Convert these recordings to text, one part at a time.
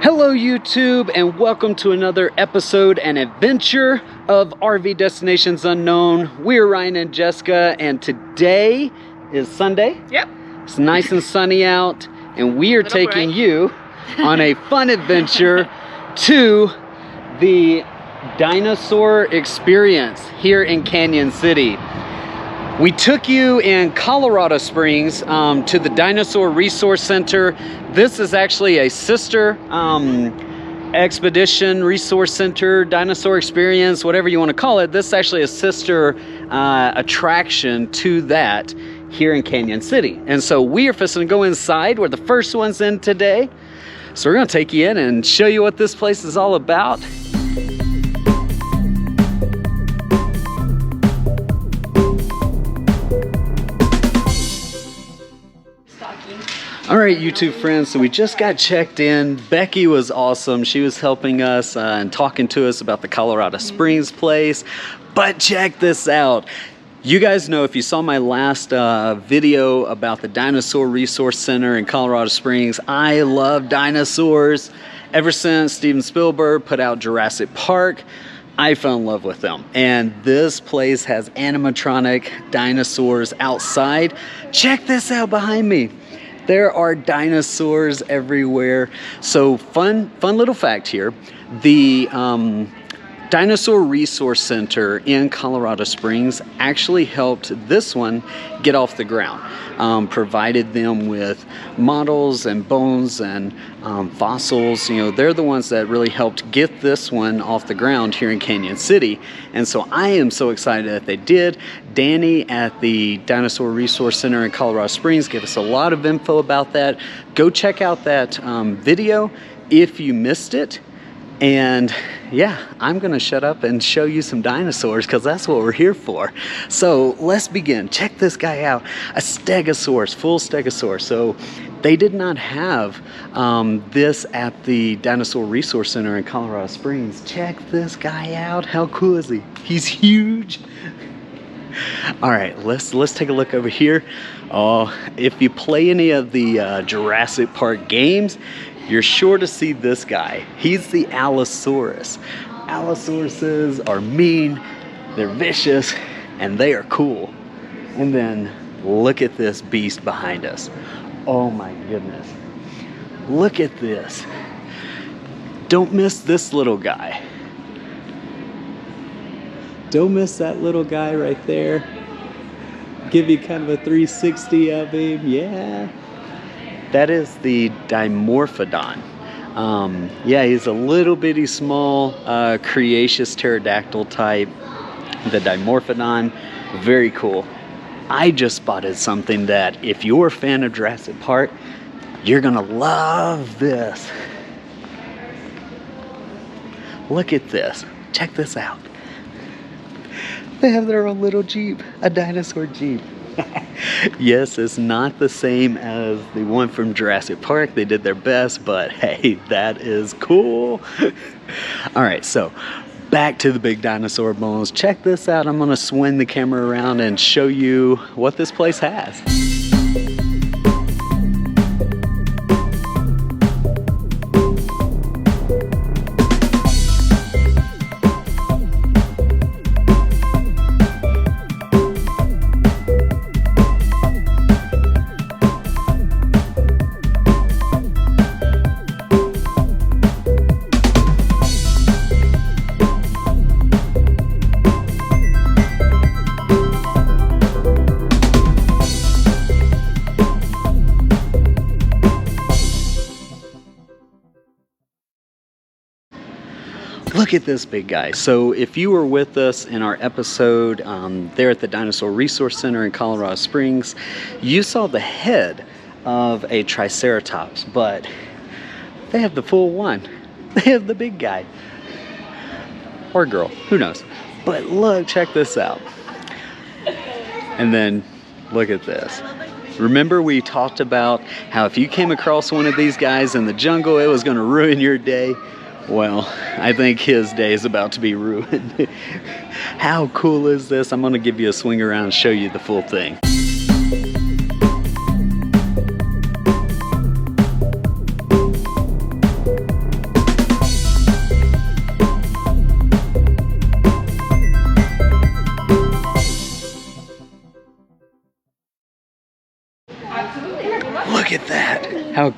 Hello YouTube, and welcome to another episode and adventure of RV Destinations Unknown. We're Ryan and Jessica, and today is Sunday. Yep. It's nice and sunny out, and we are taking you on a fun adventure to the Dinosaur experience here in Canyon City. We took you in Colorado Springs to the Dinosaur Resource Center. This is actually a sister expedition, resource center, dinosaur experience, whatever you want to call it. This is actually a sister attraction to that here in Canyon City. And so we are fixing to go inside. We're the first ones in today. So we're going to take you in and show you what this place is all about. All right, YouTube friends, so we just got checked in. Becky was awesome. She was helping us and talking to us about the Colorado Springs place. But check this out. You guys know, if you saw my last video about the Dinosaur Resource Center in Colorado Springs, I love dinosaurs. Ever since Steven Spielberg put out Jurassic Park, I fell in love with them. And this place has animatronic dinosaurs outside. Check this out behind me. There are dinosaurs everywhere. So fun little fact here. The Dinosaur Resource Center in Colorado Springs actually helped this one get off the ground. Provided them with models and bones and fossils. You know, they're the ones that really helped get this one off the ground here in Canyon City. And so I am so excited that they did. Danny at the Dinosaur Resource Center in Colorado Springs gave us a lot of info about that. Go check out that video if you missed it. And yeah, I'm gonna shut up and show you some dinosaurs because that's what we're here for. So let's begin. Check this guy out, a stegosaurus, full stegosaurus. So they did not have this at the Dinosaur Resource Center in Colorado Springs. Check this guy out. How cool is he? He's huge. All right, let's take a look over here. If you play any of the Jurassic Park games, you're sure to see this guy. He's the Allosaurus. Allosauruses are mean, they're vicious, and they are cool. And then look at this beast behind us. Oh my goodness. Look at this. Don't miss this little guy. Don't miss that little guy right there. Give you kind of a 360 of him, yeah. That is the Dimorphodon. Yeah, he's a little bitty small Cretaceous pterodactyl type. The Dimorphodon, very cool. I just spotted something that if you're a fan of Jurassic Park, you're gonna love this. Look at this, check this out. They have their own little Jeep, a dinosaur Jeep. Yes, it's not the same as the one from Jurassic Park. They did their best, but hey, that is cool. All right, so back to the big dinosaur bones. Check this out. I'm gonna swing the camera around and show you what this place has. Look at this big guy. So if you were with us in our episode there at the Dinosaur Resource Center in Colorado Springs, you saw the head of a Triceratops, but they have the full one. They have the big guy. Or girl, who knows. But look, check this out. And then look at this. Remember we talked about how if you came across one of these guys in the jungle, it was gonna ruin your day? Well, I think his day is about to be ruined. How cool is this? I'm going to give you a swing around and show you the full thing.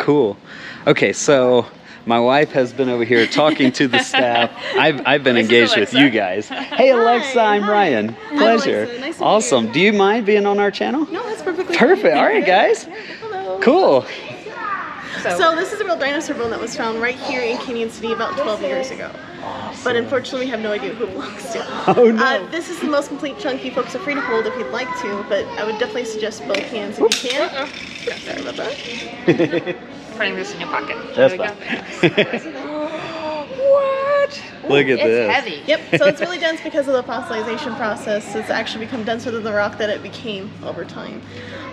cool. Okay, so my wife has been over here talking to the staff. I've been engaged with you guys. Hey Alexa, I'm Ryan. Pleasure. Alexa. Nice to Awesome. meet you. Do you mind being on our channel? No, that's perfectly Perfect. fine. All right, guys. Hello. Cool. So this is a real dinosaur bone that was found right here in Canyon City about 12 years ago. But unfortunately, we have no idea who it belongs to. Oh no. This is the most complete chunk. You folks are free to hold if you'd like to, but I would definitely suggest both hands if you can. Sorry about that. Putting this in your pocket. That's There we fine. go. What? Look at it's this. Heavy. Yep, so it's really dense because of the fossilization process. It's actually become denser than the rock that it became over time.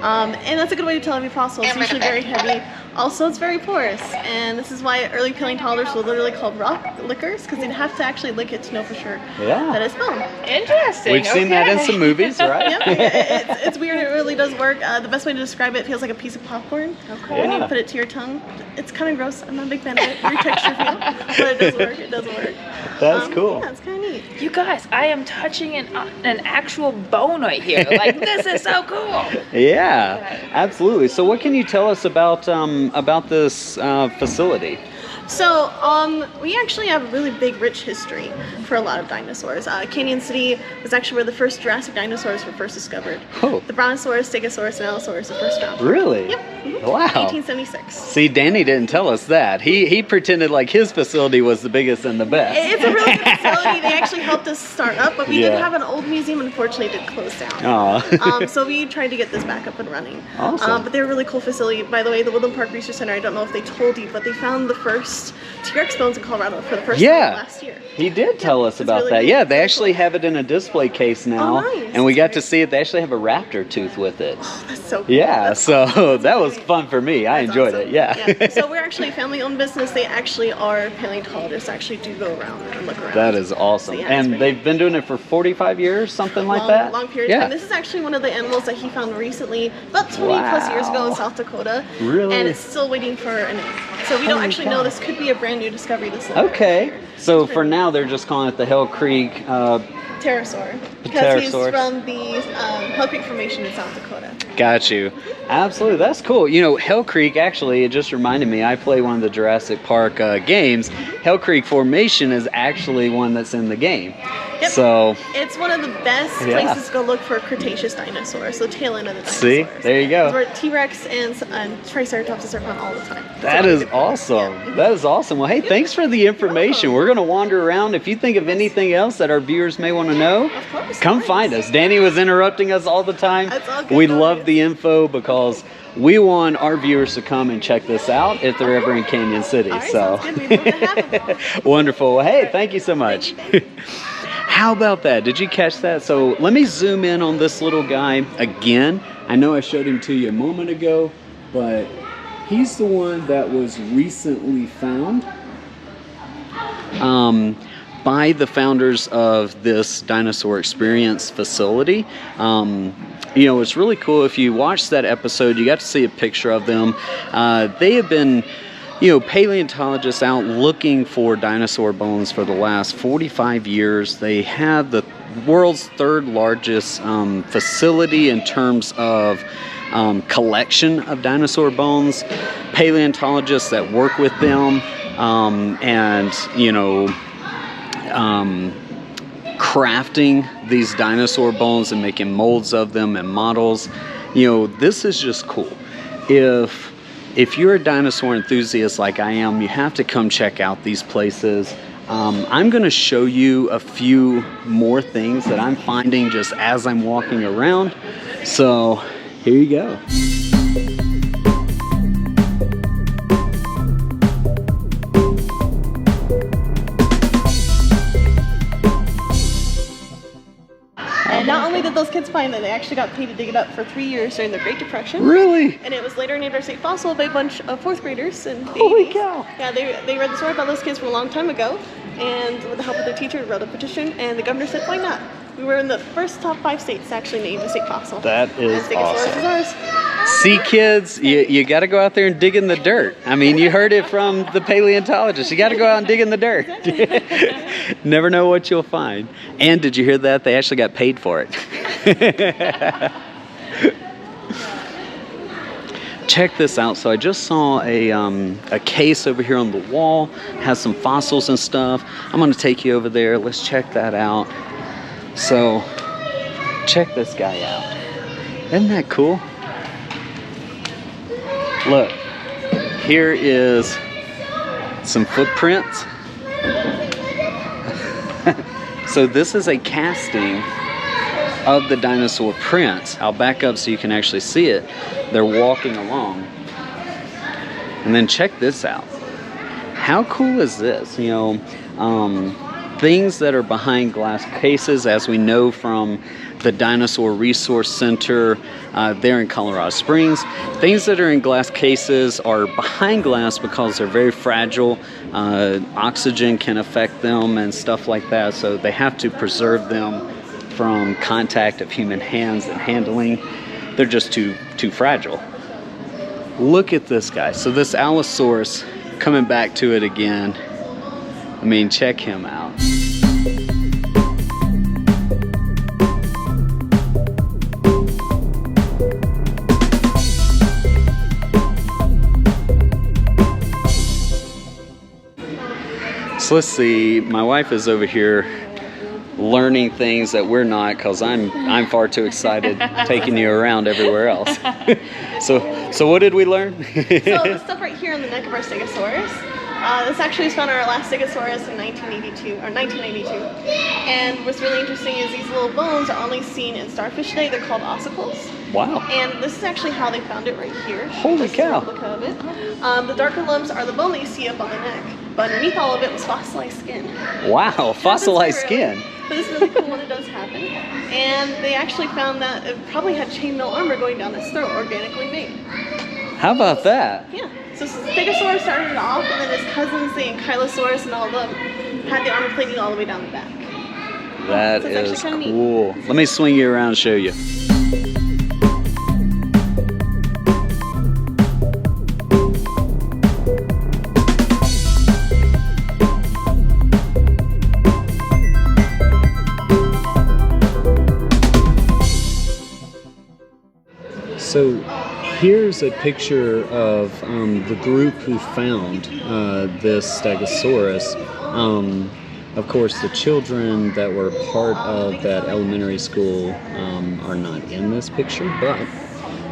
And that's a good way to tell every fossil. It's usually very heavy. Also, it's very porous. And this is why early paleontologists were literally called rock lickers, because they'd have to actually lick it to know for sure that it's bone. Interesting. We've seen that in some movies, right? Yep, it's weird. It really does work. The best way to describe it feels like a piece of popcorn when you put it to your tongue. It's kind of gross. I'm not a big fan of it. Weird texture feel, but it does work. It does work. That's cool. Yeah, it's kind of neat. You guys, I am touching an actual bone right here. Like, this is so cool. Yeah, absolutely. So what can you tell us about this facility? So, we actually have a really big, rich history for a lot of dinosaurs. Canyon City was actually where the first Jurassic dinosaurs were first discovered. Oh. The Brontosaurus, Stegosaurus, and Allosaurus were first found. Really? Yep. Wow. 1876. See, Danny didn't tell us that. He pretended like his facility was the biggest and the best. It's a really good facility. They actually helped us start up, but we did have an old museum, unfortunately, it did close down. Aw. So we tried to get this back up and running. Awesome. But they're a really cool facility. By the way, the Woodland Park Research Center, I don't know if they told you, but they found the first T-Rex bones in Colorado for the first time last year. He did tell us about really that. cool. Yeah, they Really actually cool. have it in a display case now. Oh, nice. And we got That's to great. see it. They actually have a raptor tooth with it. That's so cool. Yeah, That's so awesome. that was fun for me. I That's enjoyed awesome. it. Yeah. So we're actually a family-owned business. They actually are paleontologists. Actually do go around and look around. That is awesome. So, yeah, it's And pretty they've been doing it for 45 years, something like long, that? long period of time. This is actually one of the animals that he found recently, about 20 plus years ago in South Dakota. Really? And it's still waiting for a name. So we don't Holy actually cow. know. This could be a brand new discovery this summer. Okay. So for now, they're just calling it the Hell Creek. Pterosaur. Because he's Pterosaur. from the Hell Creek Formation in South Dakota. Got you. Absolutely. That's cool. You know, Hell Creek, actually, it just reminded me, I play one of the Jurassic Park games. Hell Creek Formation is actually one that's in the game. Yep. So, It's one of the best Yeah. places to go look for Cretaceous dinosaurs, the tail end of the dinosaurs. See? There you go. It's where T-Rex and Triceratops are found all the time. It's that a really is good place. awesome. Yeah. That is awesome. Well, hey, thanks for the information. welcome. We're going to wander around. If you think of anything else that our viewers may want to know, Of course, come of find course. us. Danny was interrupting us all the time. That's all good, We no love worries. the info because we want our viewers to come and check this out if they're ever in Canyon City. All right, So sounds good. We'd love to have them. wonderful. Well, hey, thank you so much. Thank you. How about that? Did you catch that? So let me zoom in on this little guy again. I know I showed him to you a moment ago, but he's the one that was recently found by the founders of this Dinosaur Experience facility. You know, it's really cool. If you watched that episode, you got to see a picture of them. They have been, you know, paleontologists out looking for dinosaur bones for the last 45 years. They have the world's third largest facility in terms of collection of dinosaur bones. Paleontologists that work with them and, you know, crafting these dinosaur bones and making molds of them and models. You know, this is just cool. If you're a dinosaur enthusiast like I am, you have to come check out these places. I'm going to show you a few more things that I'm finding just as I'm walking around. So here you go. And not only did those kids find that, they actually got paid to dig it up for 3 years during the Great Depression. Really? And it was later named our state fossil by a bunch of fourth graders in the Holy 80s. cow. Yeah, they read the story about those kids from a long time ago, and with the help of their teacher, wrote a petition, and the governor said, why not? We were in the first top 5 states to actually name a state fossil. That is and Stegosaurus awesome. is ours. See, kids, you got to go out there and dig in the dirt. I mean, you heard it from the paleontologist. You got to go out and dig in the dirt. Never know what you'll find. And did you hear that? They actually got paid for it. check this out. So I just saw a case over here on the wall, has some fossils and stuff. I'm gonna take you over there. Let's check that out. So check this guy out. Isn't that cool? Look, here is some footprints. So this is a casting of the dinosaur prints. I'll back up so you can actually see it. They're walking along. And then check this out. How cool is this? You know, things that are behind glass cases, as we know from the Dinosaur Resource Center there in Colorado Springs. Things that are in glass cases are behind glass because they're very fragile. Oxygen can affect them and stuff like that, so they have to preserve them from contact of human hands and handling. They're just too fragile. Look at this guy. So this Allosaurus, coming back to it again. I mean, check him out. So let's see, my wife is over here learning things that we're not, because I'm far too excited taking you around everywhere else. So what did we learn? So the stuff right here on the neck of our Stegosaurus, this actually was found on our last Stegosaurus in 1982. And what's really interesting is these little bones are only seen in starfish today. They're called ossicles. Wow. And this is actually how they found it right here. Holy cow. This is a replica of it. The darker lumps are the bone that you see up on the neck. But underneath all of it was fossilized skin. Wow, fossilized skin. But it's really cool when it does happen. And they actually found that it probably had chainmail armor going down its throat, organically made. How about that? Yeah. So Stegosaurus started it off, and then his cousins, the Ankylosaurus and all of them, had the armor plating all the way down the back. That So is actually kinda cool. Let me swing you around and show you. So here's a picture of the group who found this Stegosaurus. Of course, the children that were part of that elementary school are not in this picture, but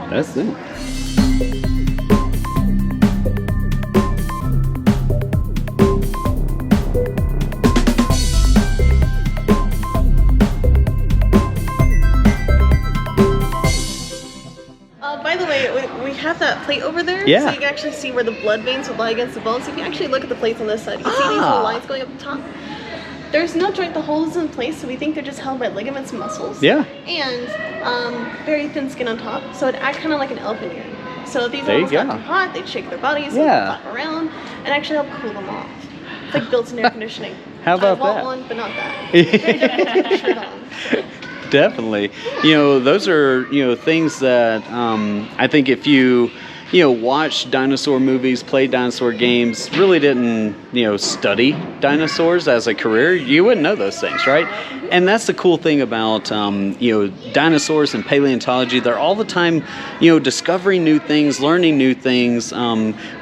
that's them. By the way, we have that plate over there, Yeah. so you can actually see where the blood veins would lie against the bones. If you actually look at the plates on this side, you can see these little lines going up the top. There's no joint to hold in place, so we think they're just held by ligaments and muscles. Yeah. And very thin skin on top, so it acts kind of like an elephant ear. So if these There you animals got go. too hot, they'd shake their bodies, Yeah. flap around, and actually help cool them off. It's like built-in air conditioning. How about I want that? one, but not that. Very difficult to get a shirt on. Definitely. You know, those are, things that I think if you, watch dinosaur movies, play dinosaur games, really didn't, study dinosaurs as a career, you wouldn't know those things, right? And that's the cool thing about, dinosaurs and paleontology. They're all the time, discovering new things, learning new things.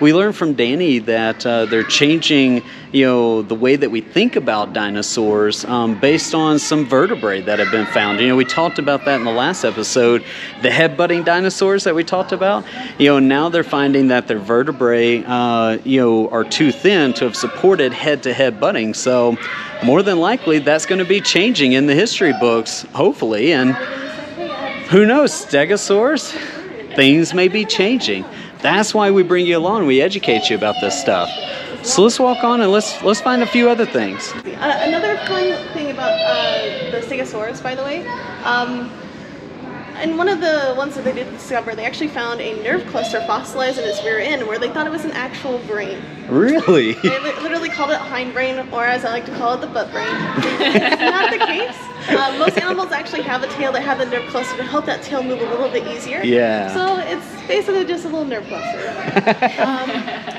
We learned from Danny that they're changing, the way that we think about dinosaurs based on some vertebrae that have been found. We talked about that in the last episode, the head-butting dinosaurs that we talked about. Now they're finding that their vertebrae, are too thin to have supported head-to-head butting. So more than likely, that's going to be changing in the history books, hopefully. And who knows, Stegosaurus, things may be changing. That's why we bring you along. We educate you about this stuff. So let's walk on and let's find a few other things. Another fun thing about the Stegosaurus, by the way, and one of the ones that they did discover, they actually found a nerve cluster fossilized in its rear end where they thought it was an actual brain. Really? They literally called it hindbrain, or as I like to call it, the butt brain. It's not the case. Most animals actually have a tail that have the nerve cluster to help that tail move a little bit easier. Yeah. So it's basically just a little nerve cluster.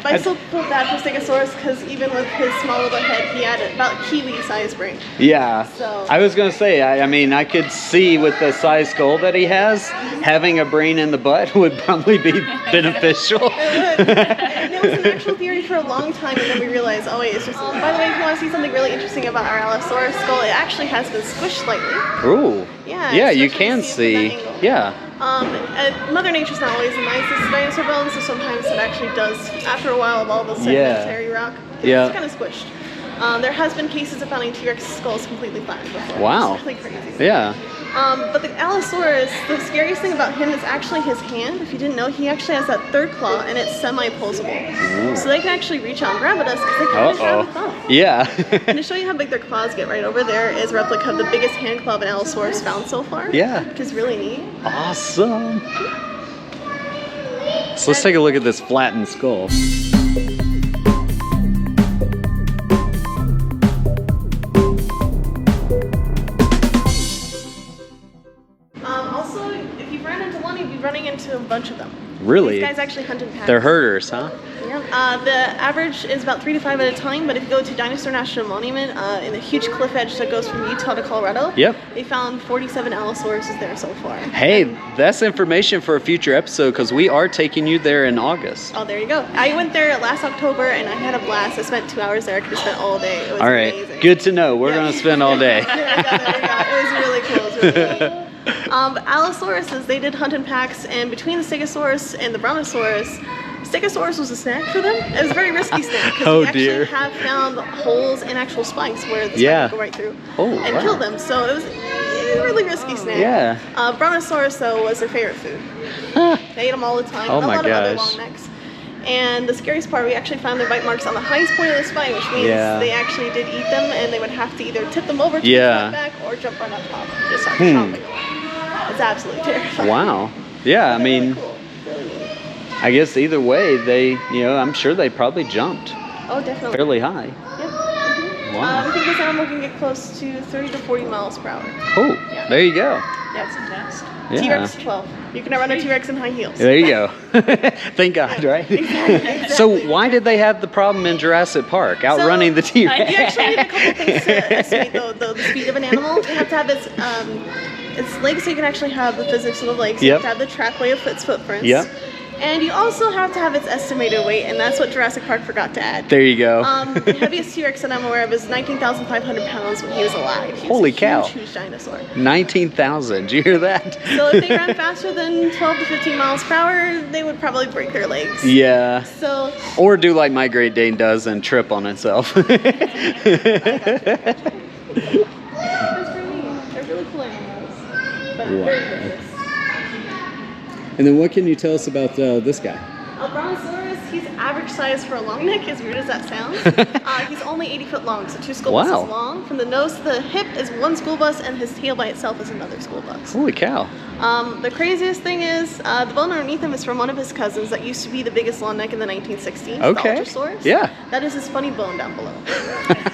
But I still feel bad for Stegosaurus because even with his small little head, he had about kiwi-sized brain. Yeah. So. I was going to say, I mean, I could see with the size skull that he has, having a brain in the butt would probably be beneficial. It would. And it was an actual theory for a long time, and then we realized, oh wait, it's just... by the way, if you want to see something really interesting about our Allosaurus skull, it actually has been squished slightly. Ooh. Yeah, you can see. Yeah. Mother Nature's not always the nicest dinosaur bones, so sometimes it actually does, after a while of all the sedimentary rock, it's kind of squished. There has been cases of finding T-Rex skulls completely flattened before. Wow. It's really crazy. Yeah. But the Allosaurus, the scariest thing about him is actually his hand. If you didn't know, he actually has that third claw, and it's semi-pulsable. So they can actually reach out and grab at us because they can just grab a thumb. Yeah. And to show you how big their claws get, right over there is a replica of the biggest hand claw of an Allosaurus found so far. Yeah. Which is really neat. Awesome. So let's take a look at this flattened skull. Also, if you ran into one, you'd be running into a bunch of them. Really? These guys actually hunt in packs. They're herders, huh? Yeah. The average is about 3 to 5 at a time, but if you go to Dinosaur National Monument, in the huge cliff edge that goes from Utah to Colorado, they found 47 Allosauruses there so far. Hey, that's information for a future episode because we are taking you there in August. Oh, there you go. I went there last October and I had a blast. I spent 2 hours there. I could have spent all day. It was amazing. Good to know. We're going to spend all day. There we go. It was really cool. It was really cool. Allosauruses, they did hunt in packs, and between the Stegosaurus and the Brontosaurus, Stegosaurus was a snack for them. It was a very risky snack because we actually have found holes in actual spikes where the spike would go right through and kill them. So it was a really risky snack. Yeah. Brontosaurus, though, was their favorite food. They ate them all the time. Oh my lot of other long necks. And the scariest part, we actually found their bite marks on the highest point of the spine, which means they actually did eat them, and they would have to either tip them over to the back or jump right on top. Just start chomping. It's absolutely terrifying. Wow. Yeah, I mean, I guess either way, they, I'm sure they probably jumped. Oh, definitely. Fairly high. Yep. Wow. We think this animal can get close to 30 to 40 miles per hour. Oh, there you go. Yeah, it's intense. T-Rex 12. You can run a T-Rex in high heels. There you go. Thank God, right? Exactly. So why did they have the problem in Jurassic Park, outrunning the T-Rex? You actually need a couple things to estimate the speed of an animal. You have to have its legs, so you can actually have the physics of the legs. You have to have the trackway of its footprints. Yep. And you also have to have its estimated weight, and that's what Jurassic Park forgot to add. There you go. The heaviest T-Rex that I'm aware of is 19,500 pounds when he was alive. Holy cow. Huge dinosaur. 19,000. Did you hear that? So if they ran faster than 12 to 15 miles per hour, they would probably break their legs. Yeah. So. Or do like my Great Dane does and trip on itself. I got you. That's pretty neat. They're really cool animals. But very vicious. And then what can you tell us about this guy? Brontosaurus, he's average size for a long neck, as weird as that sounds. He's only 80 foot long, so 2 school buses long. From the nose to the hip is 1 school bus, and his tail by itself is another school bus. Holy cow. The craziest thing is, the bone underneath him is from one of his cousins that used to be the biggest long neck in the 1960s, the Ultrasaurus. Yeah. That is his funny bone down below.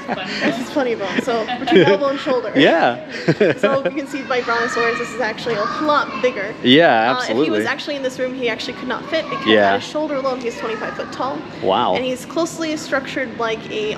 That's his funny bone, so between elbow and shoulder. Yeah. So you can see by Brontosaurus, this is actually a lot bigger. Yeah, absolutely. If he was actually in this room, he actually could not fit because at his shoulder alone, he's 25 foot tall. Wow. And he's closely structured like a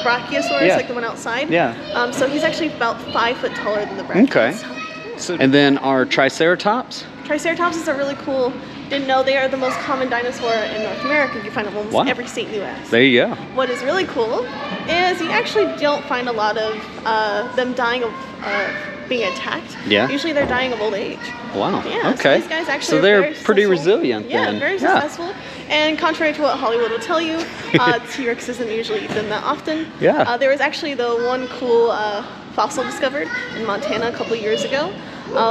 Brachiosaurus, like the one outside. Yeah. So he's actually about 5 foot taller than the Brachiosaurus. Okay. So, and then our Triceratops? Triceratops is a really cool, didn't know they are the most common dinosaur in North America. You find them in almost every state in the U.S. There you go. What is really cool is you actually don't find a lot of them dying of being attacked. Yeah. Usually they're dying of old age. Wow. Yeah. Okay. So these guys actually so they're pretty resilient then. Yeah, very successful. And contrary to what Hollywood will tell you, T-Rex isn't usually eaten that often. Yeah. There was actually the one cool fossil discovered in Montana a couple years ago,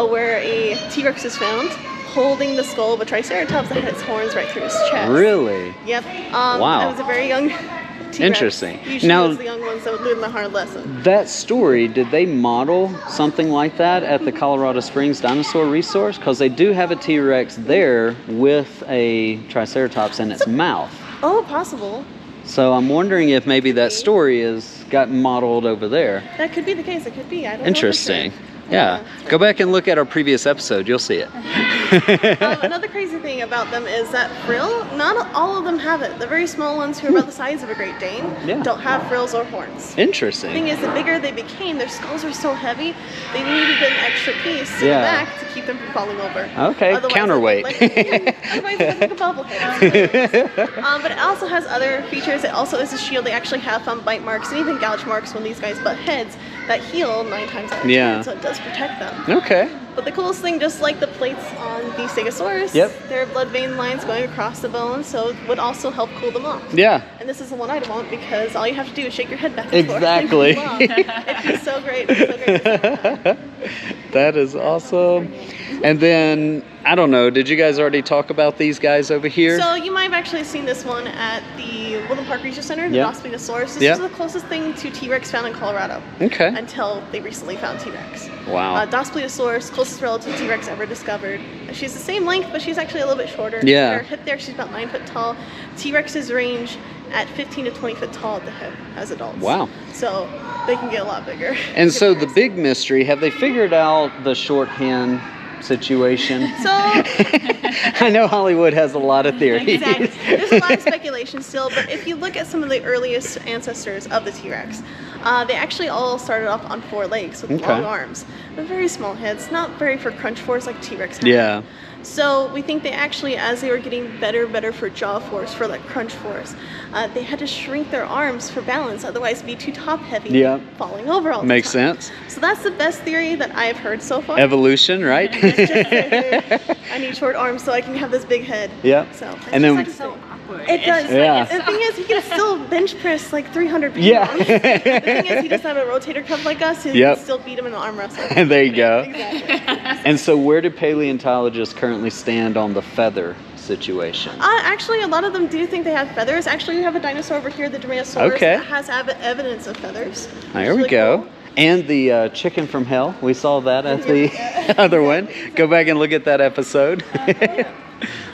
where a T-Rex was found holding the skull of a Triceratops that had its horns right through his chest. Really? Yep. Wow. It was a very young T-Rex. Interesting. Usually now, it's the young ones that would learn the hard lesson. That story, did they model something like that at the Colorado Springs Dinosaur Resource? Because they do have a T-Rex there with a Triceratops in its mouth. Oh, possible. So I'm wondering if maybe that story has gotten modeled over there. That could be the case. It could be. I don't know. Interesting. Yeah. Go back and look at our previous episode. You'll see it. Another crazy thing about them is that frill, not all of them have it. The very small ones who are about the size of a Great Dane don't have frills or horns. Interesting. The thing is, the bigger they became, their skulls were so heavy, they needed an extra piece in the back to keep them from falling over. Okay, counterweight. Otherwise it looked like a bobblehead. But it also has other features. It also is a shield. They actually have found bite marks and even gouge marks when these guys butt heads that heal 9 times out of 10, so it does protect them. Okay. But the coolest thing, just like the plates on the Stegosaurus, there are blood vein lines going across the bone, so it would also help cool them off. Yeah. And this is the one I want because all you have to do is shake your head back and forth. Exactly. It feels so great. It's so great. That is awesome. And then, I don't know, did you guys already talk about these guys over here? So you might have actually seen this one at the Woodland Park Research Center, the Dinosaurs. This is the closest thing to T-Rex found in Colorado. Okay. Until they recently found T-Rex. Wow. Dinosaurus, closest relative to T-Rex ever discovered. She's the same length, but she's actually a little bit shorter. Yeah. Her hip there, she's about 9 foot tall. T-Rexes range at 15 to 20 foot tall at the hip as adults. Wow. So they can get a lot bigger. And so the big mystery, have they figured out the shorthand situation? So I know Hollywood has a lot of theories. Exactly. There's a lot of speculation still, but if you look at some of the earliest ancestors of the T-Rex, they actually all started off on 4 legs with long arms, but very small heads, not very for crunch force like T-Rex had. Yeah. So we think they actually, as they were getting better for jaw force, for like crunch force, they had to shrink their arms for balance, otherwise it'd be too top heavy, falling over all the time. Makes sense. So that's the best theory that I've heard so far. Evolution, right? I need short arms so I can have this big head. Yeah. So and then it does. Yeah. The thing is, he can still bench press like 300 pounds. Yeah. The thing is, he doesn't have a rotator cuff like us, so you can still beat him in an arm wrestle. And there you go. Exactly. And so where do paleontologists currently stand on the feather situation? Actually, a lot of them do think they have feathers. Actually, we have a dinosaur over here, the Dinosaur, that has evidence of feathers. There we go. Cool. And the chicken from hell, we saw that at the other one. Go back and look at that episode.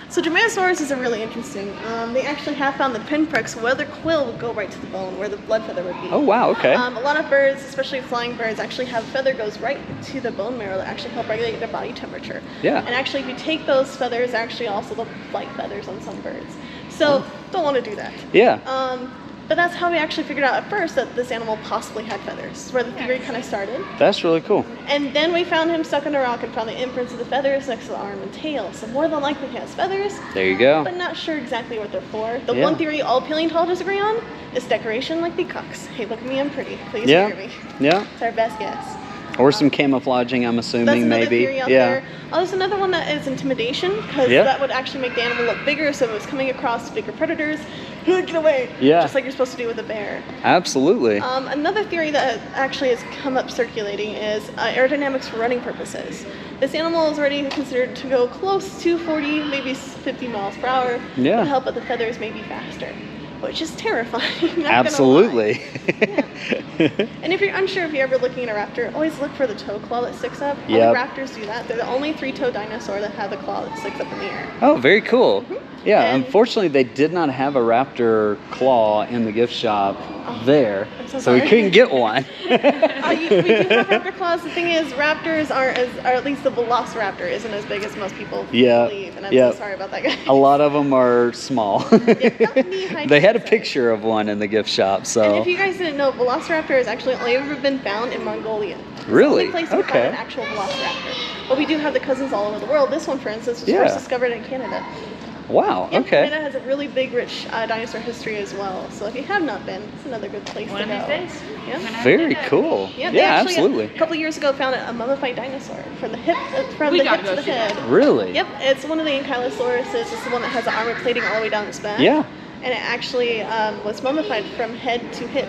So Dromaeosaurus is a really interesting. They actually have found the pinpricks where the quill would go right to the bone, where the blood feather would be. Oh wow, okay. A lot of birds, especially flying birds, actually have feather goes right to the bone marrow that actually help regulate their body temperature. Yeah. And actually, if you take those feathers, actually also the flight feathers on some birds. So don't want to do that. Yeah. But that's how we actually figured out at first that this animal possibly had feathers, where the theory kind of started. That's really cool. And then we found him stuck in a rock and found the imprints of the feathers next to the arm and tail. So more than likely he has feathers. There you go. But not sure exactly what they're for. The one theory all paleontologists agree on is decoration like peacocks. Hey, look at me, I'm pretty. Please hear me. Yeah. It's our best guess. Or some camouflaging, I'm assuming, that's another maybe. Theory out there. Oh, there's another one that is intimidation, because that would actually make the animal look bigger, so if it was coming across bigger predators, get away. Yeah. Just like you're supposed to do with a bear. Absolutely. Another theory that actually has come up circulating is aerodynamics for running purposes. This animal is already considered to go close to 40, maybe 50 miles per hour. Yeah. To help, but the feathers may be faster, which is terrifying. Absolutely. And if you're unsure if you're ever looking at a raptor, always look for the toe claw that sticks up. Only raptors do that. They're the only 3-toed dinosaur that have the claw that sticks up in the air. Oh, very cool. Yeah, and unfortunately they did not have a raptor claw in the gift shop there, so we couldn't get one. We do have raptor claws. The thing is, raptors aren't as, or at least the velociraptor isn't as big as most people believe, and I'm so sorry about that, guys. A lot of them are small. They had a picture of one in the gift shop, so. And if you guys didn't know, velociraptor has actually only ever been found in Mongolia. Really? It's the only place we found an actual velociraptor. But we do have the cousins all over the world. This one, for instance, was first discovered in Canada. Wow, okay. Canada has a really big, rich dinosaur history as well. So if you have not been, it's another good place to go. Yeah. Very cool. Yeah, absolutely. A couple years ago found a mummified dinosaur from the hip to the head. Really? Yep, it's one of the Ankylosauruses. It's the one that has the armor plating all the way down its back. Yeah. And it actually was mummified from head to hip.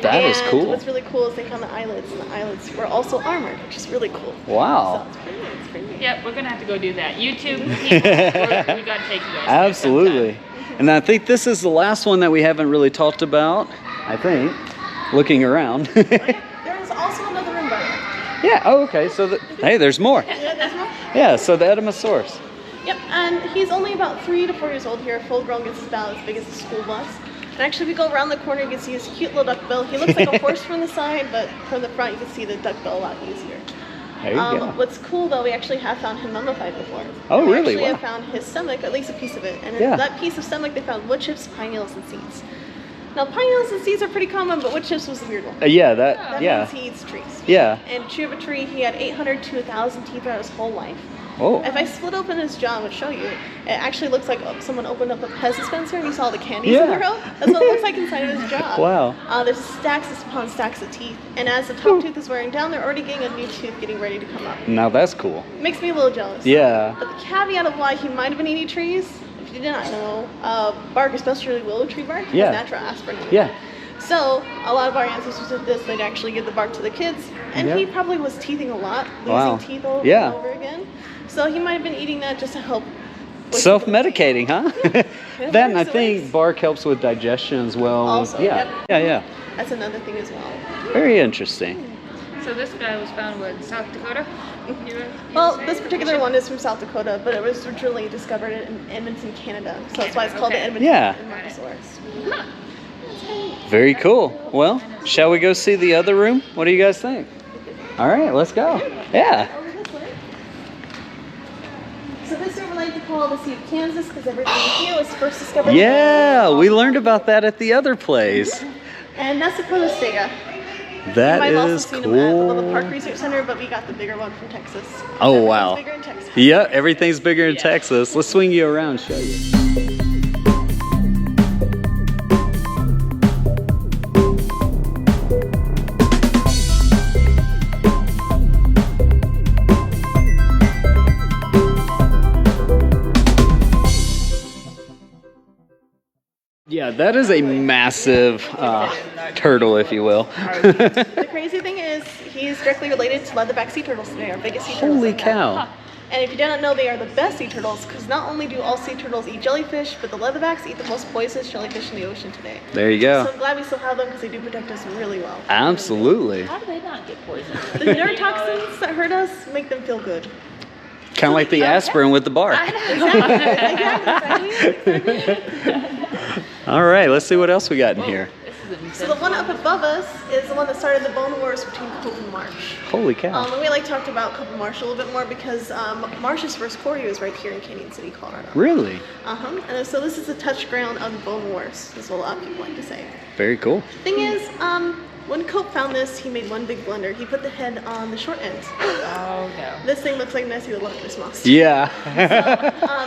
That is cool. What's really cool is they found the eyelids, and the eyelids were also armored, which is really cool. Wow. So it's pretty neat. Yep, we're gonna have to go do that. YouTube people, we gotta take you guys. Absolutely. And I think this is the last one that we haven't really talked about. I think, looking around. There was also another room by there. Yeah. Oh, okay. So hey, there's more. Yeah, there's more. Yeah. So the Edimosaurus. Yep, and he's only about 3 to 4 years old here. Full grown, gets about as big as a school bus. And actually, if you go around the corner, you can see his cute little duck bill. He looks like a horse from the side, but from the front, you can see the duck bill a lot easier. There you go. What's cool though, we actually have found him mummified before. Oh, And we really? actually Wow. have found his stomach, at least a piece of it. And Yeah. in that piece of stomach, they found wood chips, pine needles, and seeds. Now, pine needles and seeds are pretty common, but wood chips was the weird one. Yeah, That yeah. means he eats trees. Yeah. And tree of a tree, he had 800 to 1,000 teeth throughout his whole life. Oh. If I split open his jaw, I would show you. It actually looks like someone opened up a Pez dispenser and you saw the candies in the row. That's what it looks like inside of his jaw. Wow. There's stacks upon stacks of teeth. And as the top tooth is wearing down, they're already getting a new tooth getting ready to come up. Now that's cool. Makes me a little jealous. Yeah. But the caveat of why he might have been eating trees, if you did not know, bark, especially willow tree bark, Yeah. has natural aspirin in it. Yeah. So a lot of our ancestors did this. They'd actually give the bark to the kids, and Yeah. he probably was teething a lot, losing Wow. teeth over Yeah. and over again. So he might have been eating that just to help. with- Self-medicating, huh? That and I works, it think works. bark helps with digestion as well. Also, yeah. yep. Yeah. That's another thing as well. Very interesting. So this guy was found in South Dakota? Well, this particular one is from South Dakota, but it was originally discovered in Edmonton, Canada. So that's why it's called the Okay. Edmonton Yeah. Dinosaurs. Very cool. Well, shall we go see the other room? What do you guys think? All right, let's go. Yeah. Over this way. So this room we like to call the Sea of Kansas because everything here was first discovered. Yeah, we learned about that at the other place. And that's the Protostega. That You might have also is seen them at the Little cool. Park Research Center, but we got the bigger one from Texas. Oh, Everything's wow. Bigger in Texas. Yeah, everything's bigger in Texas. Let's swing you around, show you. Yeah, that is a massive turtle, if you will. The crazy thing is, he's directly related to leatherback sea turtles today, our biggest sea turtles. Holy like that. cow. And if you didn't know, they are the best sea turtles because not only do all sea turtles eat jellyfish, but the leatherbacks eat the most poisonous jellyfish in the ocean today. There you So go. I'm glad we still have them because they do protect us really well. Absolutely. How do they not get poisoned? The neurotoxins that hurt us make them feel good. Kind of like the aspirin with the bark. All right, let's see what else we got in here. This is intense. So the one up above us is the one that started the bone wars between Cope and Marsh. Holy cow. And we like talked about Cope and Marsh a little bit more because Marsh's first quarry was right here in Canyon City, Colorado. Really? And so this is the touch ground of the bone wars, is what a lot of people like to say. Very cool. Thing is, when Cope found this, he made one big blunder. He put the head on the short end. Oh no. This thing looks like Nessie the Loch Moss. Yeah.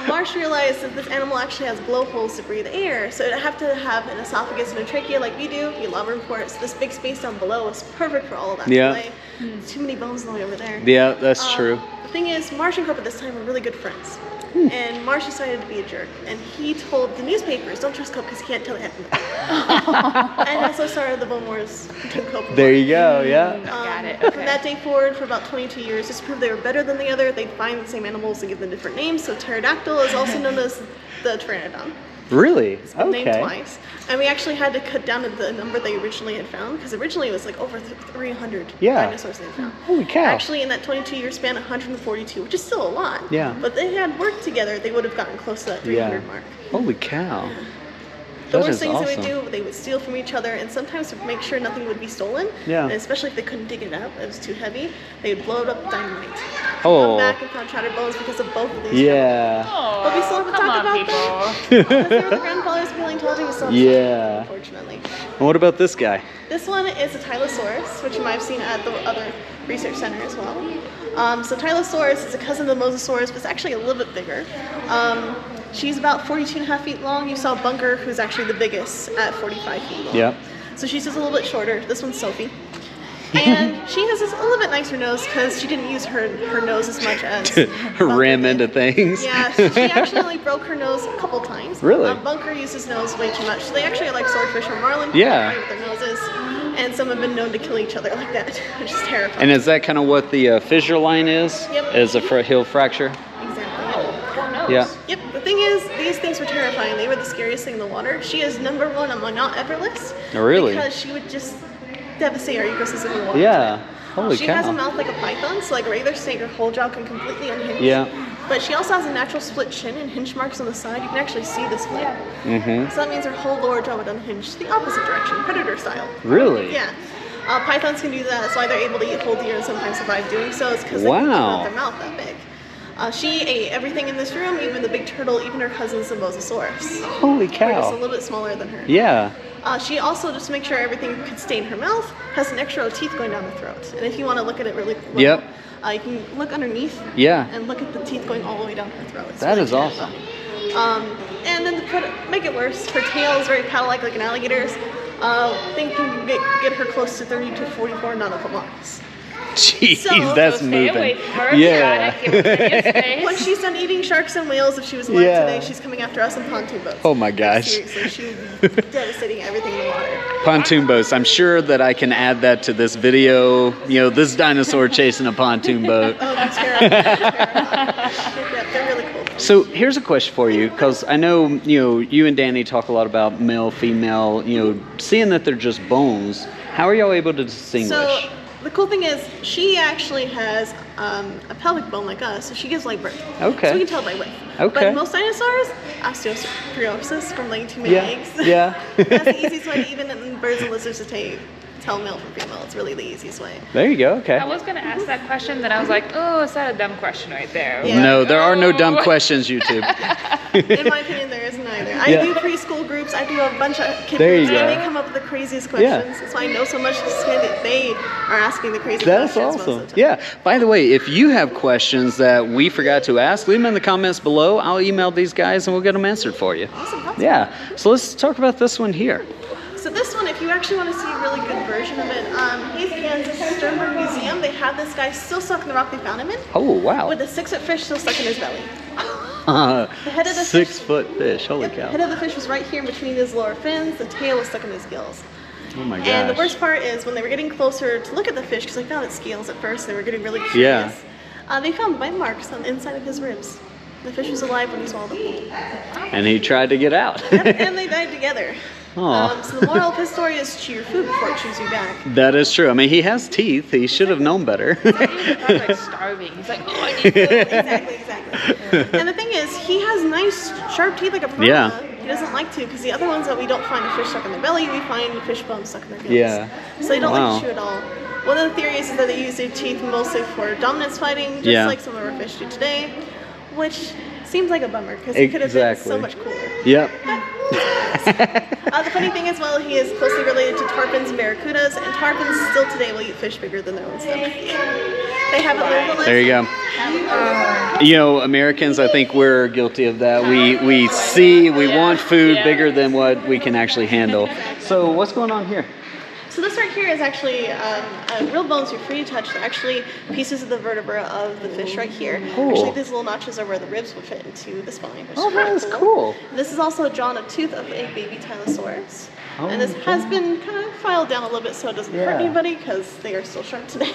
Marsh realized that this animal actually has blowholes to breathe air, so it'd have to have an esophagus and a trachea like we do. You love room for it. So this big space down below is perfect for all of that Yeah. to play. There's too many bones in the way over there. Yeah, that's true. The thing is, Marsh and Cope at this time were really good friends. And Marsh decided to be a jerk. And he told the newspapers, don't trust Cope because he can't tell it happened. And that's what started the bone wars between Cope and There Marsh. you go, yeah. Got it. From Okay. that day forward, for about 22 years, just to prove they were better than the other, they'd find the same animals and give them different names. So pterodactyl is also known as the pteranodon. Really? It's been named Okay. twice. And we actually had to cut down to the number they originally had found, because originally it was like over 300 Yeah. dinosaurs they found. Holy cow. Actually, in that 22-year span, 142, which is still a lot. Yeah. But they had worked together, they would have gotten close to that 300 Yeah. mark. Holy cow. The That worst is things awesome. they would do, they would steal from each other, and sometimes to make sure nothing would be stolen, Yeah. and especially if they couldn't dig it up, it was too heavy, they would blow it up with dynamite. Oh. Come back and found shattered bones because of both of these. Yeah. Oh, But we still haven't come talked on, about people. Because they were the grandfathers of paleontology, we still have Yeah. unfortunately. And what about this guy? This one is a Tylosaurus, which you might have seen at the other research center as well. So Tylosaurus is a cousin of the Mosasaurus, but it's actually a little bit bigger. She's about 42.5 feet long. You saw Bunker, who's actually the biggest, at 45 feet long. Yep. So she's just a little bit shorter. This one's Sophie. And she has this a little bit nicer nose because she didn't use her nose as much as Bunker Ram did. into things. Yeah, she actually only broke her nose a couple times. Really? Bunker used his nose way too much. So they actually are like swordfish or marlin. Yeah. With their noses. And some have been known to kill each other like that, which is terrifying. And is that kind of what the fissure line is? Yep. Is a heel fracture? Exactly. Poor nose. Yeah. Yep, the thing is, these things were terrifying. They were the scariest thing in the water. She is number one on my not ever list. Oh, really? Because she would just devastate our ecosystem in the water. Yeah. Holy She cow. has a mouth like a python, so like a regular snake, her whole jaw can completely unhinge. Yeah. But she also has a natural split chin and hinge marks on the side. You can actually see the split. Mm-hmm. So that means her whole lower jaw would unhinge the opposite direction, predator style. Really? Yeah. Pythons can do that. That's why they're able to eat whole deer and sometimes survive doing so. It's because they can open up their mouth that big. She ate everything in this room, even the big turtle, even her cousins, the mosasaurus. Holy cow. We're just a little bit smaller than her. Yeah. She also, just to make sure everything could stay in her mouth, has an extra row of teeth going down the throat. And if you want to look at it really well, Yep. You can look underneath and look at the teeth going all the way down her throat. It's that really is awesome. And then to make it worse, her tail is very paddle-like like an alligator's. Think you can get her close to 30 to 44 nautical miles. Jeez, So- that's Stay moving. away from her. Yeah. Try to give her plenty of space. When she's done eating sharks and whales, if she was alive Yeah. today, she's coming after us in pontoon boats. Oh my gosh. Seriously, she would be devastating everything in the water. Pontoon boats. I'm sure that I can add that to this video. You know, this dinosaur chasing a pontoon boat. Oh, that's terrible. Yeah, they're really cool. So here's a question for you, because I know, you and Danny talk a lot about male, female, seeing that they're just bones, how are y'all able to distinguish? So the cool thing is she actually has a pelvic bone like us, so she gives live birth. Okay. So we can tell by weight. Okay. But most dinosaurs, osteoporosis from laying too many eggs. Yeah. That's the easiest way, even in birds and lizards, to tell male from female. It's really the easiest way. There you go, okay. I was going to ask that question, then I was like, oh, is that a dumb question right there? Yeah. No, there are no dumb Oh. questions, YouTube. In my opinion, there isn't either. I Yeah. do preschool groups. I do a bunch of kid There you groups, and go. they come up with the craziest Yeah. questions. That's why I know so much, because they are asking the crazy That's questions most awesome. of the time. Yeah. By the way, if you have questions that we forgot to ask, leave them in the comments below. I'll email these guys and we'll get them answered for you. Awesome. Yeah. So let's talk about this one here. So this one, if you actually want to see a really good version of it, East Kansas Sternberg Museum, they have this guy still stuck in the rock they found him in, Oh, wow. with a 6-foot fish still stuck in his belly. The head of the 6-foot fish. Holy The cow. head of the fish was right here in between his lower fins. The tail was stuck in his gills. Oh my gosh. And the worst part is when they were getting closer to look at the fish, because they found its scales at first, they were getting really curious. They found bite marks on the inside of his ribs. The fish was alive when he swallowed the whole. And he tried to get out. And they died together. Aw. So the moral of his story is chew your food before it chews you back. That is true. I mean, he has teeth. He should have known better. He was probably like starving. He's like, oh, I need food. Exactly. And the thing is, he has nice, sharp teeth like a piranha. Yeah. He doesn't like to, because the other ones that we don't find a fish stuck in their belly, we find fish bones stuck in their gills. Yeah. So they don't Wow. like to chew at all. One of the theories is that they use their teeth mostly for dominance fighting, just like some of our fish do today, which seems like a bummer, because it could have been so much cooler. Yep. The funny thing is, well, he is closely related to tarpons and barracudas, and tarpons still today will eat fish bigger than their own stomach. They haven't learned the lesson. There you go. Americans, I think we're guilty of that. We see, we want food bigger than what we can actually handle. So what's going on here? So this right here is actually real bones you're free to touch. They're actually pieces of the vertebra of the fish right here. Cool. Actually, these little notches are where the ribs would fit into the spine. Which Oh, is really that is cool. This is also a drawn a tooth of a baby Dinosaurus. Oh, and this has been kind of filed down a little bit so it doesn't hurt Yeah. anybody, because they are still sharp today.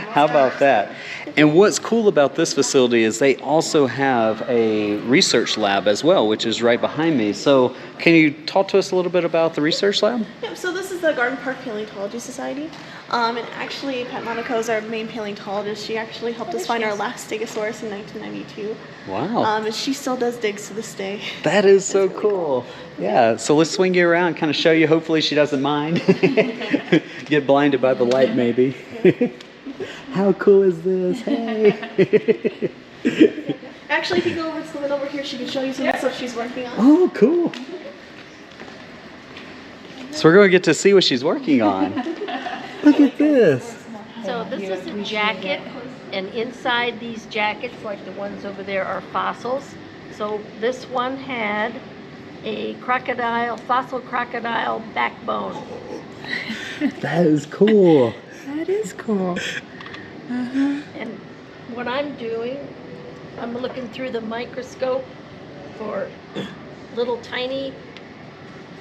How about that? And what's cool about this facility is they also have a research lab as well, which is right behind me. So can you talk to us a little bit about the research lab? Yep, so this is the Garden Park Paleontology Society. And actually, Pat Monaco is our main paleontologist. She actually helped us find our last Stegosaurus in 1992. Wow. And she still does digs to this day. That is so cool. Yeah, so let's swing you around, kind of show you. Hopefully she doesn't mind. Get blinded by the light, maybe. How cool is this? Hey. Actually, if you go over to the middle over here, she can show you some of the stuff she's working on. Oh, cool. So we're going to get to see what she's working on. Look at this. So this is a jacket, and inside these jackets, like the ones over there, are fossils. So this one had a fossil crocodile backbone. That is cool. That is cool. And what I'm doing, I'm looking through the microscope for little tiny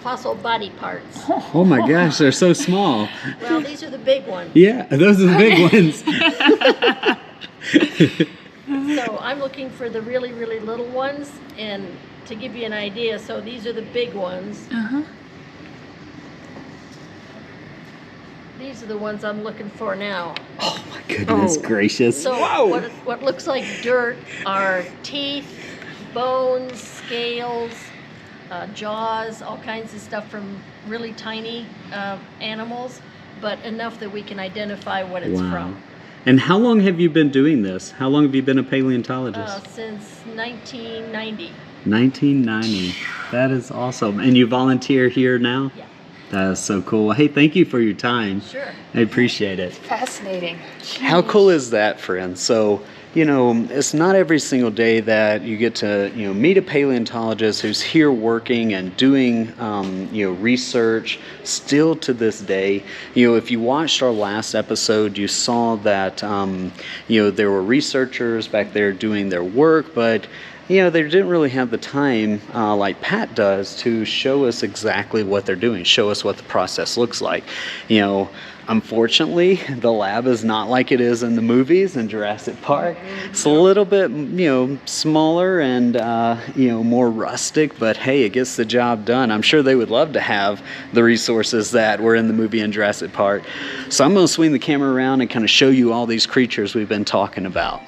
fossil body parts. Oh my gosh, they're so small. Well, these are the big ones. Yeah, those are the big ones. So I'm looking for the really, really little ones, and to give you an idea, so these are the big ones. These are the ones I'm looking for now. Oh my goodness gracious. So what looks like dirt are teeth, bones, scales, jaws, all kinds of stuff from really tiny animals. but enough that we can identify what it's from. And how long have you been doing this? How long have you been a paleontologist? Since 1990. 1990. That is awesome. And you volunteer here now? Yeah. That is so cool. Hey, thank you for your time. Sure. I appreciate it. Fascinating. How cool is that, friends? So, you know, it's not every single day that you get to, you know, meet a paleontologist who's here working and doing, you know, research still to this day. You know, if you watched our last episode, you saw that, you know, there were researchers back there doing their work, but you know, they didn't really have the time like Pat does to show us exactly what they're doing, show us what the process looks like. You know, unfortunately, the lab is not like it is in the movies in Jurassic Park. It's a little bit, you know, smaller and, you know, more rustic, but hey, it gets the job done. I'm sure they would love to have the resources that were in the movie in Jurassic Park. So I'm going to swing the camera around and kind of show you all these creatures we've been talking about.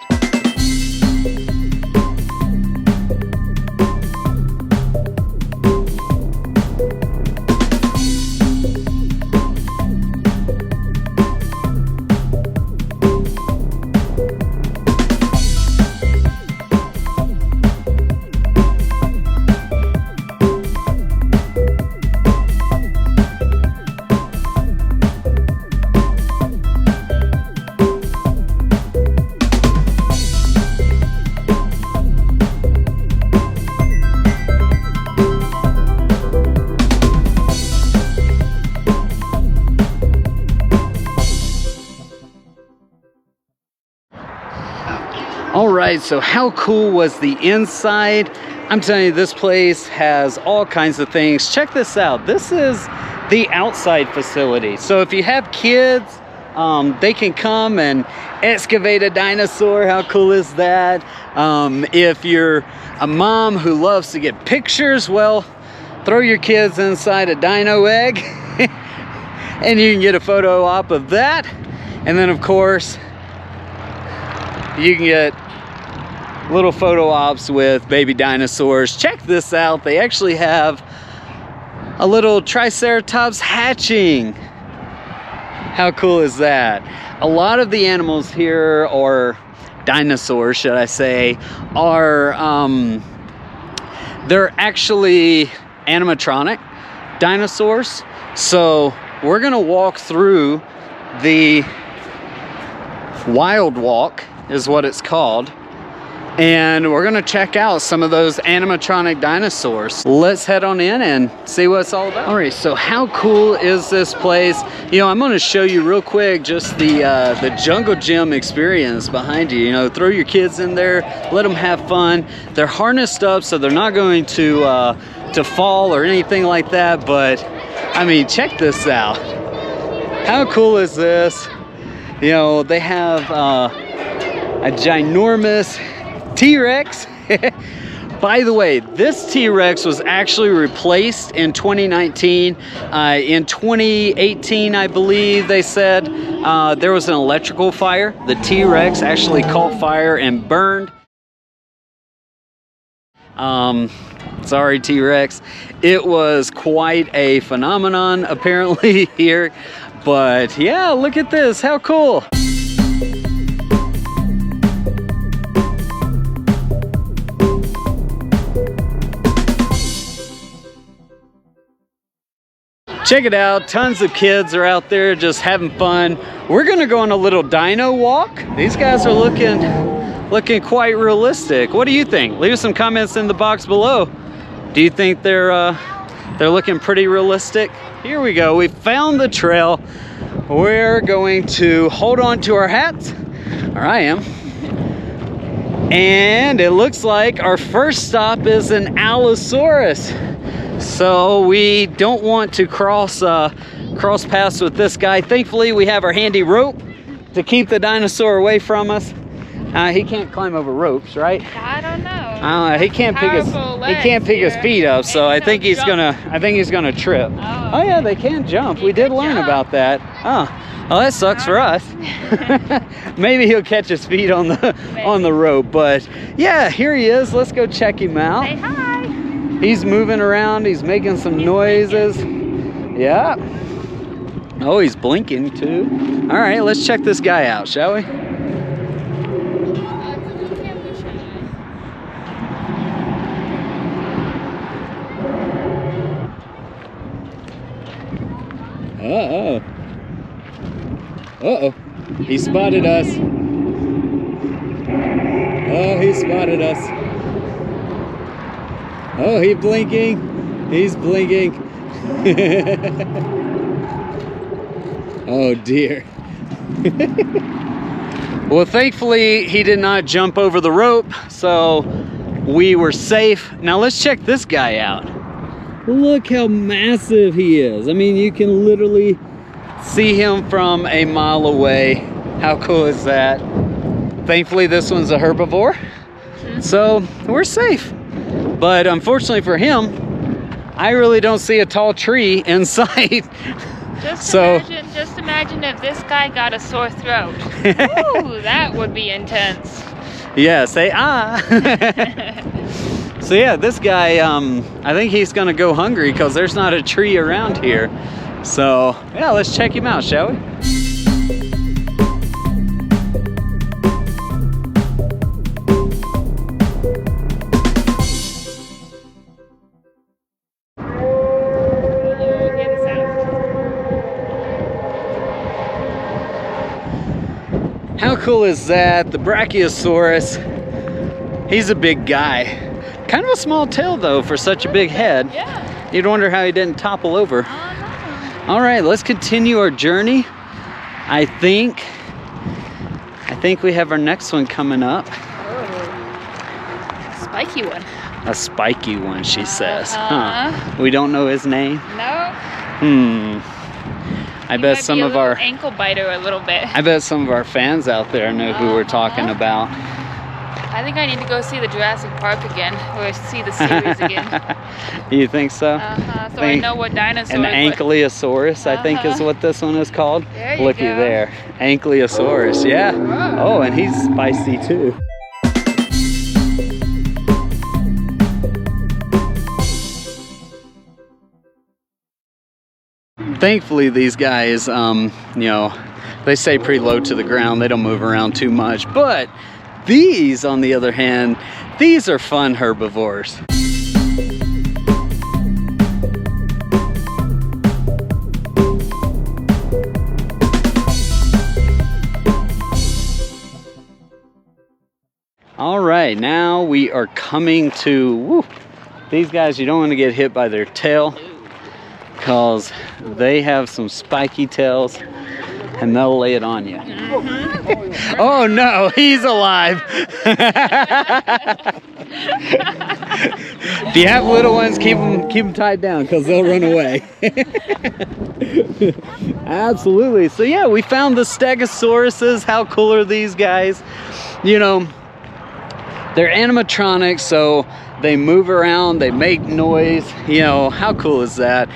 All right, so how cool was the inside? I'm telling you, this place has all kinds of things. Check this out. This is the outside facility. So if you have kids, they can come and excavate a dinosaur. How cool is that? If you're a mom who loves to get pictures, well, throw your kids inside a dino egg and you can get a photo op of that. And then of course, you can get little photo ops with baby dinosaurs. Check this out. They actually have a little Triceratops hatching. How cool is that? A lot of the animals here, or dinosaurs should I say, are they're actually animatronic dinosaurs. So we're gonna walk through the Wild Walk is what it's called, and we're gonna check out some of those animatronic dinosaurs. Let's head on in and see what it's all about. All right, so how cool is this place? You know, I'm gonna show you real quick just the jungle gym experience behind you. You know, throw your kids in there, let them have fun. They're harnessed up, so they're not going to fall or anything like that, but I mean, check this out. How cool is this? You know, they have a ginormous T-Rex. By the way, this T-Rex was actually replaced in 2019. In 2018, I believe they said, there was an electrical fire. The T-Rex actually caught fire and burned. Sorry, T-Rex. It was quite a phenomenon apparently here. But yeah, look at this, how cool. Check it out, tons of kids are out there just having fun. We're gonna go on a little dino walk. These guys are looking quite realistic. What do you think? Leave some comments in the box below. Do you think they're looking pretty realistic? Here we go, we found the trail. We're going to hold on to our hats, or I am. And it looks like our first stop is an Allosaurus. So we don't want to cross paths with this guy. Thankfully, we have our handy rope to keep the dinosaur away from us. He can't climb over ropes, right? I don't know. He can't pick his feet up, so I think he's gonna trip. Oh yeah, they can jump. We did learn about that. Oh, well, that sucks for us. Maybe he'll catch his feet on the rope, but yeah, here he is. Let's go check him out. Say hi. He's moving around. He's making some noises. Yeah. Oh, he's blinking too. All right, let's check this guy out, shall we? Uh-oh. Uh-oh. He spotted us. Oh, he spotted us. Oh, he's blinking. He's blinking. Oh, dear. Well, thankfully, he did not jump over the rope, so we were safe. Now, let's check this guy out. Look how massive he is. I mean, you can literally see him from a mile away. How cool is that? Thankfully, this one's a herbivore, so we're safe. But unfortunately for him, I really don't see a tall tree in sight. Just imagine if this guy got a sore throat. Ooh, that would be intense. Yeah, say ah. So yeah, this guy, I think he's gonna go hungry because there's not a tree around here. So yeah, let's check him out, shall we? How cool is that? The Brachiosaurus. He's a big guy. Kind of a small tail though for such a big head. Yeah. You'd wonder how he didn't topple over. All right, let's continue our journey. I think we have our next one coming up. Oh. Spiky one. A spiky one, she says. Huh. We don't know his name? No. I bet some of our ankle biter a little bit. I bet some of our fans out there know who we're talking about. I think I need to go see the Jurassic Park again, or see the series again. You think so? So I know what dinosaurs. An Ankylosaurus, I think is what this one is called. There you Looky go. there. Ankylosaurus, yeah. Whoa. Oh, and he's spicy too. Thankfully, these guys, you know, they stay pretty low to the ground. They don't move around too much. But these, on the other hand, these are fun herbivores. All right, now we are coming to, these guys, you don't want to get hit by their tail, because they have some spiky tails and they'll lay it on you. Oh no, he's alive. If you have little ones, keep them tied down because they'll run away. Absolutely. So yeah, we found the Stegosauruses. How cool are these guys? You know, they're animatronics, so they move around, they make noise. You know, how cool is that?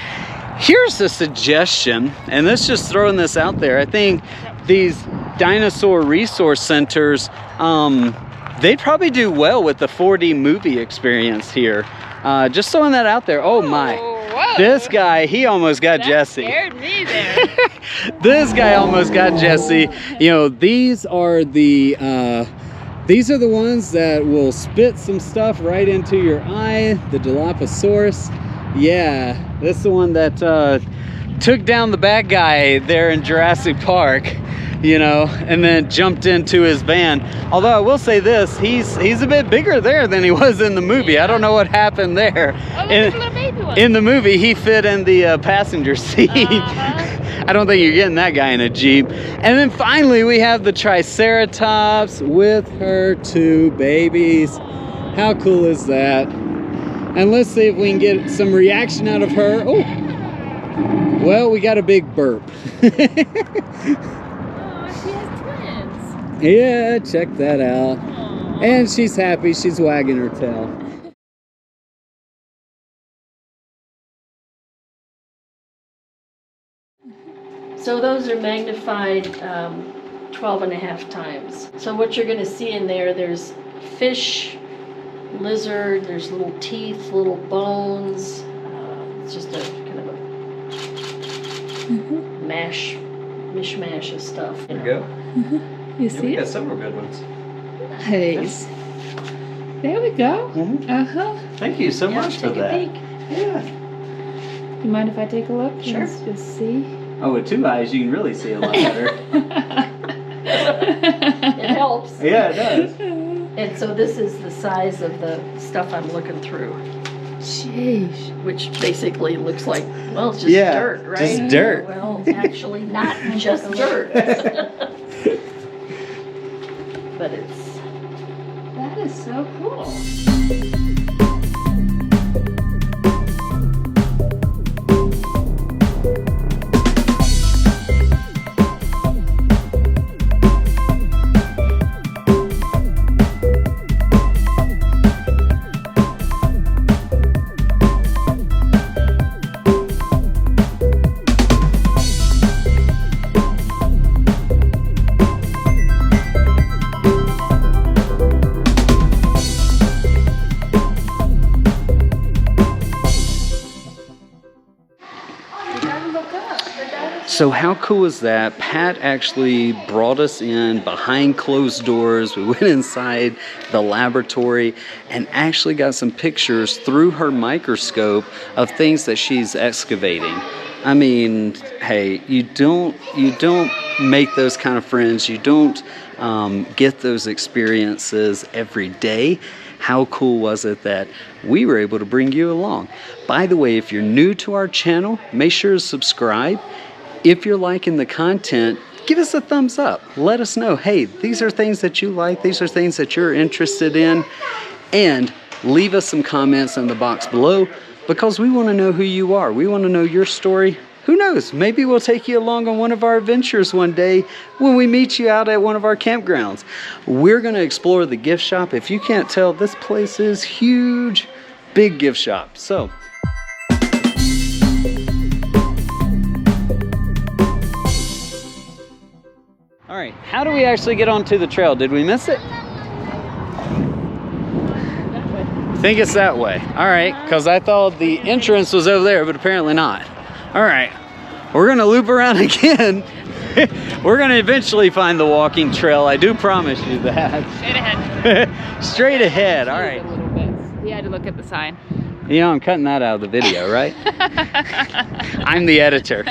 Here's a suggestion, and let's just throwing this out there. I think these dinosaur resource centers, they'd probably do well with the 4D movie experience here. Just throwing that out there. Oh my. Whoa. This guy, he almost got Jesse. Scared me there. This guy almost got Jesse. You know, these are the ones that will spit some stuff right into your eye. The Dilophosaurus. Yeah, this is the one that took down the bad guy there in Jurassic Park, you know, and then jumped into his van. Although I will say this, he's a bit bigger there than he was in the movie. I don't know what happened there. Oh, look, little baby one. In the movie, he fit in the passenger seat. I don't think you're getting that guy in a Jeep. And then finally, we have the Triceratops with her two babies. How cool is that? And let's see if we can get some reaction out of her. Oh, well, we got a big burp. Oh, she has twins. Yeah, check that out. Aww. And she's happy. She's wagging her tail. So those are magnified 12.5 times. So what you're going to see in there, there's fish, lizard, there's little teeth, little bones. It's just a kind of a mishmash of stuff. There you go. You see We got it? several good ones. Nice. There we go. Mhm. Uh-huh. Thank you so much for Take a that. peek. Yeah. You mind if I take a look? Sure. Let's just see. Oh, with 2 eyes, you can really see a lot better. It helps. Yeah, it does. And so this is the size of the stuff I'm looking through, Sheesh. which basically looks like, well, it's just Yeah, dirt, right? just dirt. Well, actually not just dirt. But it's, That is so cool. So how cool is that? Pat actually brought us in behind closed doors. We went inside the laboratory and actually got some pictures through her microscope of things that she's excavating. I mean, hey, you don't make those kind of friends. You don't get those experiences every day. How cool was it that we were able to bring you along? By the way, if you're new to our channel, make sure to subscribe. If you're liking the content, give us a thumbs up. Let us know, hey, these are things that you like, these are things that you're interested in, and leave us some comments in the box below because we want to know who you are. We want to know your story. Who knows, maybe we'll take you along on one of our adventures one day when we meet you out at one of our campgrounds. We're going to explore the gift shop. If you can't tell, this place is huge, big gift shop. So, all right, how do we actually get onto the trail? Did we miss it? I think it's that way. All right, because I thought the entrance was over there, but apparently not. All right, we're gonna loop around again. We're gonna eventually find the walking trail. I do promise you that. Straight ahead. Straight ahead, all right. A little bit. You had to look at the sign. You know, I'm cutting that out of the video, right? I'm the editor.